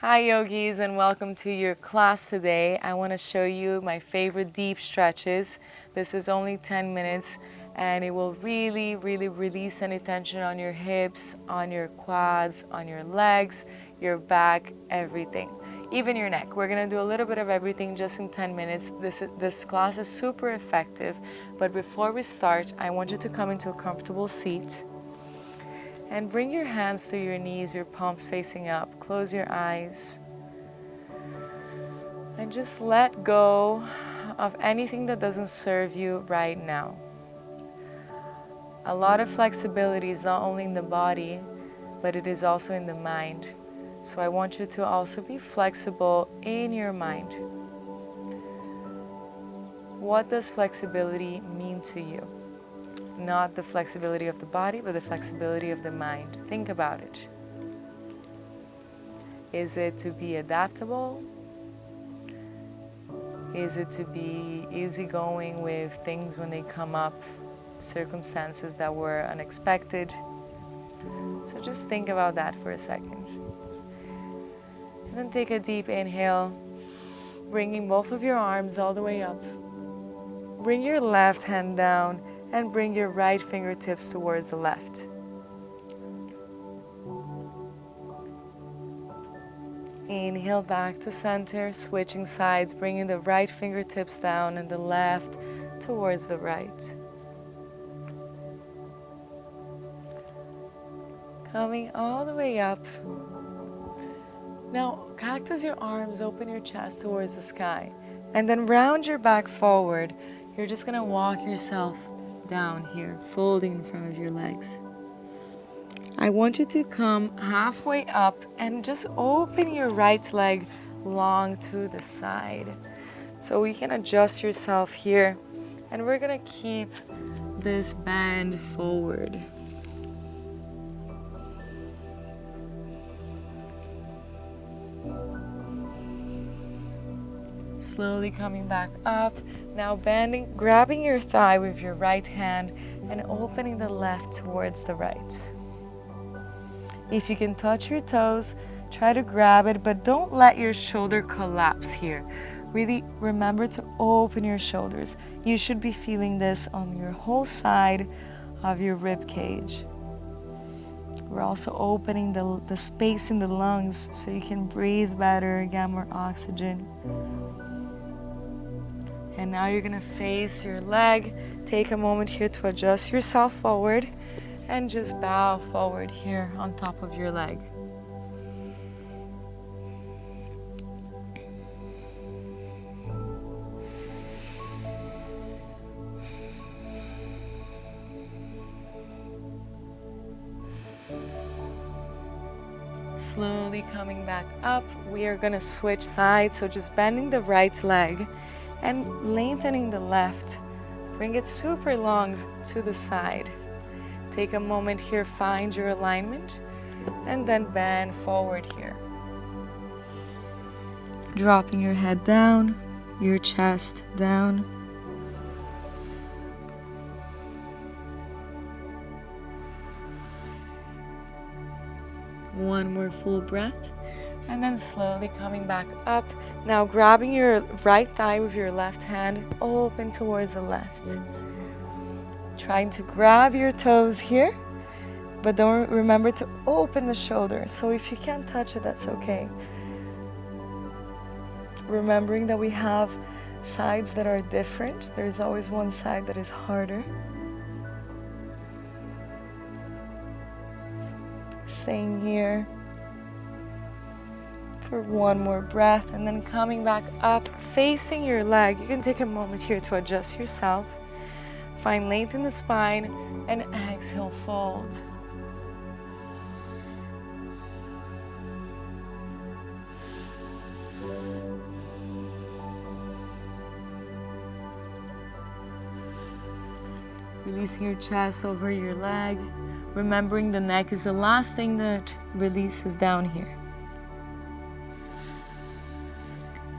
Hi yogis, and welcome to your class today. I want to show you my favorite deep stretches. This is only 10 minutes and it will really release any tension on your hips, on your quads, on your legs, your back, everything. Even your neck. We're going to do a little bit of everything just in 10 minutes. This class is super effective, but before we start, I want you to come into a comfortable seat. And bring your hands to your knees, your palms facing up. Close your eyes. And just let go of anything that doesn't serve you right now. A lot of flexibility is not only in the body, but it is also in the mind. So I want you to also be flexible in your mind. What does flexibility mean to you? Not the flexibility of the body, but the flexibility of the mind. Think about it. Is it to be adaptable? Is it to be easygoing with things when they come up, circumstances that were unexpected? So just think about that for a second. And then take a deep inhale, bringing both of your arms all the way up. Bring your left hand down and bring your right fingertips towards the left. Inhale back to center, switching sides, bringing the right fingertips down and the left towards the right. Coming all the way up. Now, cactus your arms, open your chest towards the sky, and then round your back forward. You're just gonna walk yourself down here, folding in front of your legs. I want you to come halfway up and just open your right leg long to the side. So we can adjust yourself here, and we're gonna keep this bend forward. Slowly coming back up. Now bending, grabbing your thigh with your right hand and opening the left towards the right. If you can touch your toes, try to grab it, but don't let your shoulder collapse here. Really remember to open your shoulders. You should be feeling this on your whole side of your rib cage. We're also opening the space in the lungs so you can breathe better, get more oxygen. And now you're gonna face your leg. Take a moment here to adjust yourself forward and just bow forward here on top of your leg. Slowly coming back up, we are gonna switch sides, so just bending the right leg and lengthening the left. Bring it super long to the side. Take a moment here, find your alignment, and then bend forward here. Dropping your head down, your chest down. One more full breath, and then slowly coming back up. Now grabbing your right thigh with your left hand, open towards the left. Trying to grab your toes here, but don't remember to open the shoulder. So if you can't touch it, that's okay. Remembering that we have sides that are different. There's always one side that is harder. Staying here for one more breath, and then coming back up, facing your leg. You can take a moment here to adjust yourself. Find length in the spine and exhale, fold. Releasing your chest over your leg. Remembering the neck is the last thing that releases down here.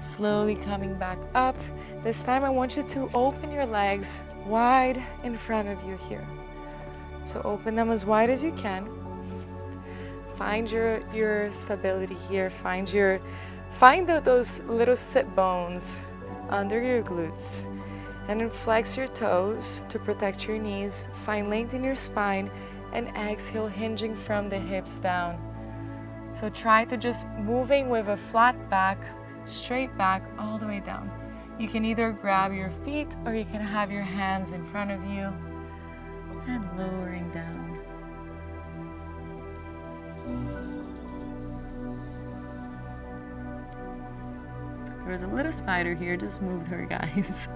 Slowly coming back up. This time I want you to open your legs wide in front of you here. So open them as wide as you can. Find your stability here. Find those little sit bones under your glutes. And then flex your toes to protect your knees. Find length in your spine and exhale, hinging from the hips down. So try to just moving with a flat back, straight back, all the way down. You can either grab your feet or you can have your hands in front of you and lowering down. There was a little spider here, just moved her, guys.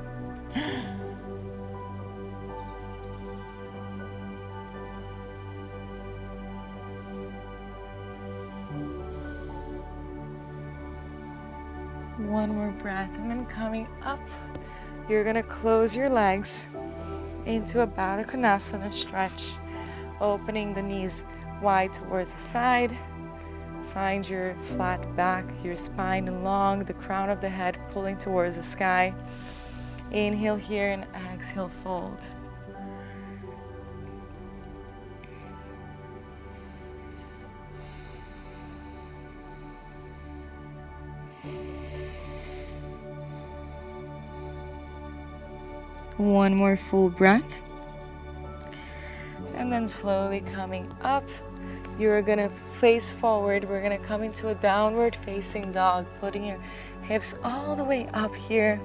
One more breath, and then coming up, you're gonna close your legs into a Baddha Konasana stretch, opening the knees wide towards the side. Find your flat back, your spine long, the crown of the head pulling towards the sky. Inhale here and exhale, fold. One more full breath. And then slowly coming up, you're gonna face forward. We're gonna come into a downward facing dog, putting your hips all the way up here.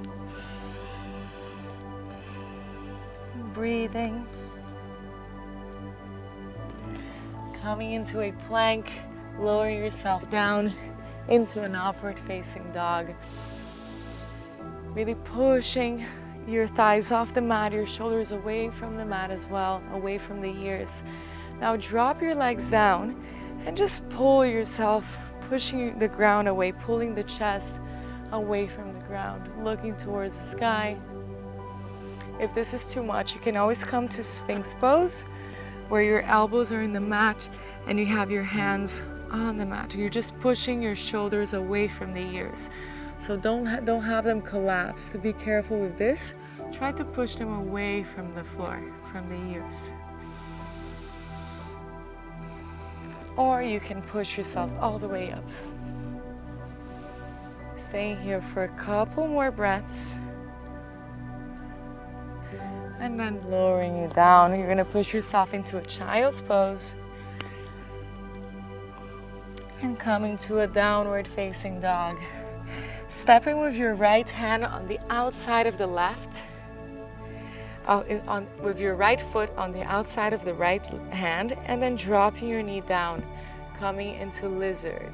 Breathing. Coming into a plank, lowering yourself down into an upward facing dog. Really pushing your thighs off the mat, your shoulders away from the mat as well, away from the ears. Now drop your legs down and just pull yourself, pushing the ground away, pulling the chest away from the ground, looking towards the sky. If this is too much, you can always come to Sphinx pose, where your elbows are in the mat and you have your hands on the mat. You're just pushing your shoulders away from the ears. So don't have them collapse. So be careful with this. Try to push them away from the floor, from the ears. Or you can push yourself all the way up. Staying here for a couple more breaths. And then lowering you down. You're gonna push yourself into a child's pose. And coming to a downward facing dog. Stepping with your right hand on the outside of the left, with your right foot on the outside of the right hand, and then dropping your knee down, coming into lizard.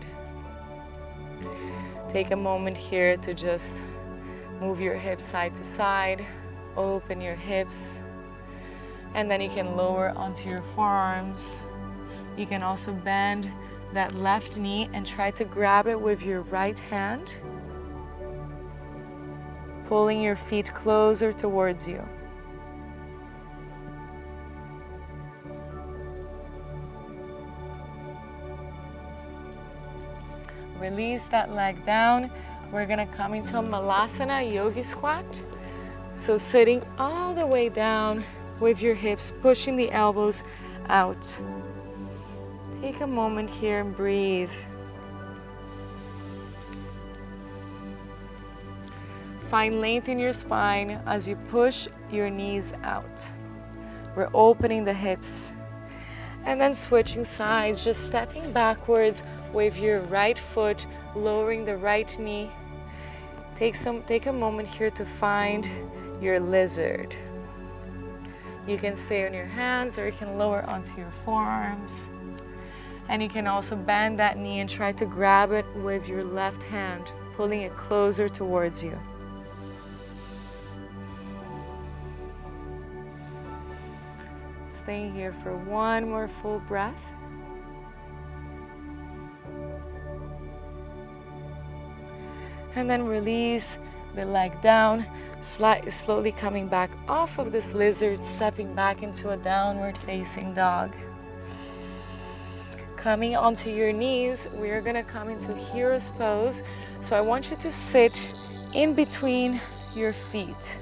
Take a moment here to just move your hips side to side, open your hips, and then you can lower onto your forearms. You can also bend that left knee and try to grab it with your right hand, pulling your feet closer towards you. Release that leg down. We're gonna come into a Malasana Yogi Squat. So sitting all the way down with your hips, pushing the elbows out. Take a moment here and breathe. Find length in your spine as you push your knees out. We're opening the hips. And then switching sides, just stepping backwards with your right foot, lowering the right knee. Take a moment here to find your lizard. You can stay on your hands or you can lower onto your forearms. And you can also bend that knee and try to grab it with your left hand, pulling it closer towards you. Staying here for one more full breath. And then release the leg down, slowly coming back off of this lizard, stepping back into a downward facing dog. Coming onto your knees, we're gonna come into hero's pose. So I want you to sit in between your feet.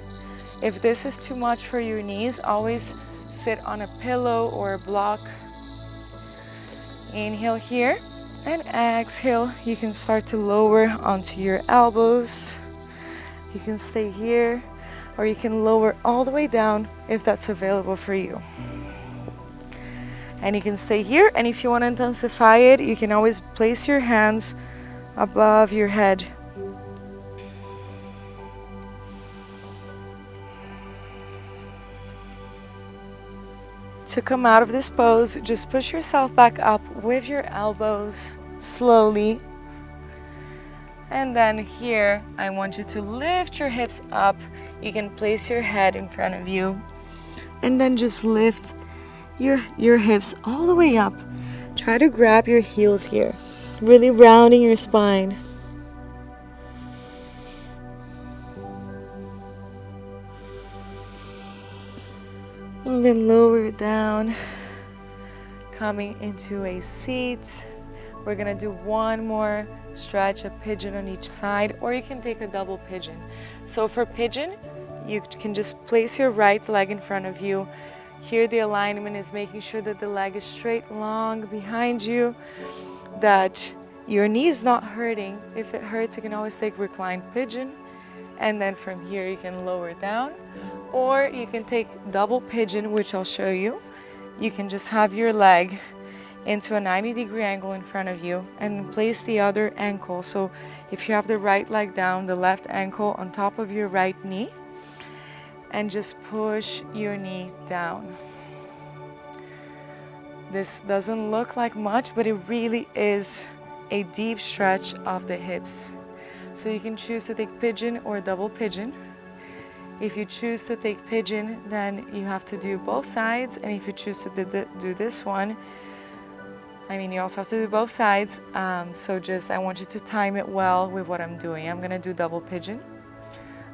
If this is too much for your knees, always sit on a pillow or a block. Inhale here and exhale. You can start to lower onto your elbows. You can stay here or you can lower all the way down if that's available for you. And you can stay here, and if you want to intensify it, you can always place your hands above your head. To come out of this pose, just push yourself back up with your elbows slowly. And then here, I want you to lift your hips up. You can place your head in front of you. And then just lift your hips all the way up. Try to grab your heels here, really rounding your spine. And then lower it down, coming into a seat. We're gonna do one more stretch, a pigeon on each side, or you can take a double pigeon. So for pigeon, you can just place your right leg in front of you. Here the alignment is making sure that the leg is straight, long behind you, that your knee is not hurting. If it hurts, you can always take reclined pigeon. And then from here you can lower down, or you can take double pigeon, which I'll show you. You can just have your leg into a 90-degree angle in front of you and place the other ankle. So if you have the right leg down, the left ankle on top of your right knee, and just push your knee down. This doesn't look like much, but it really is a deep stretch of the hips. So you can choose to take pigeon or double pigeon. If you choose to take pigeon, then you have to do both sides. And if you choose to do this one, you also have to do both sides. So I want you to time it well with what I'm doing. I'm gonna do double pigeon.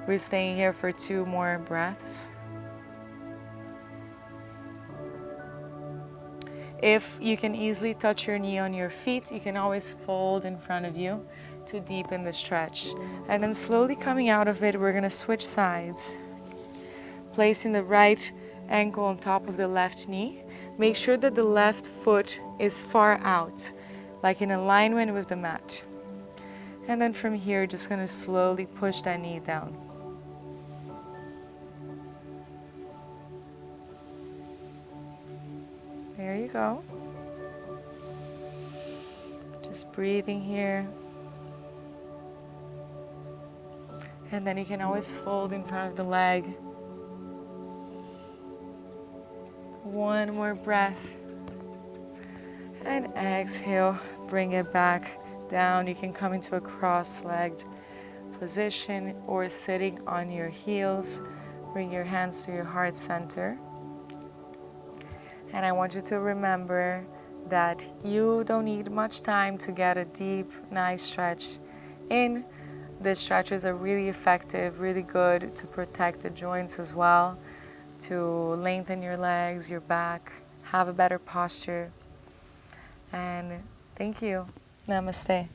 We're staying here for 2 more breaths. If you can easily touch your knee on your feet, you can always fold in front of you to deepen the stretch. And then slowly coming out of it, we're gonna switch sides. Placing the right ankle on top of the left knee. Make sure that the left foot is far out, like in alignment with the mat. And then from here, just gonna slowly push that knee down. There you go. Just breathing here. And then you can always fold in front of the leg. One more breath. And exhale, bring it back down. You can come into a cross-legged position or sitting on your heels. Bring your hands to your heart center. And I want you to remember that you don't need much time to get a deep, nice stretch in. The stretches are really effective, really good to protect the joints as well, to lengthen your legs, your back, have a better posture. And thank you. Namaste.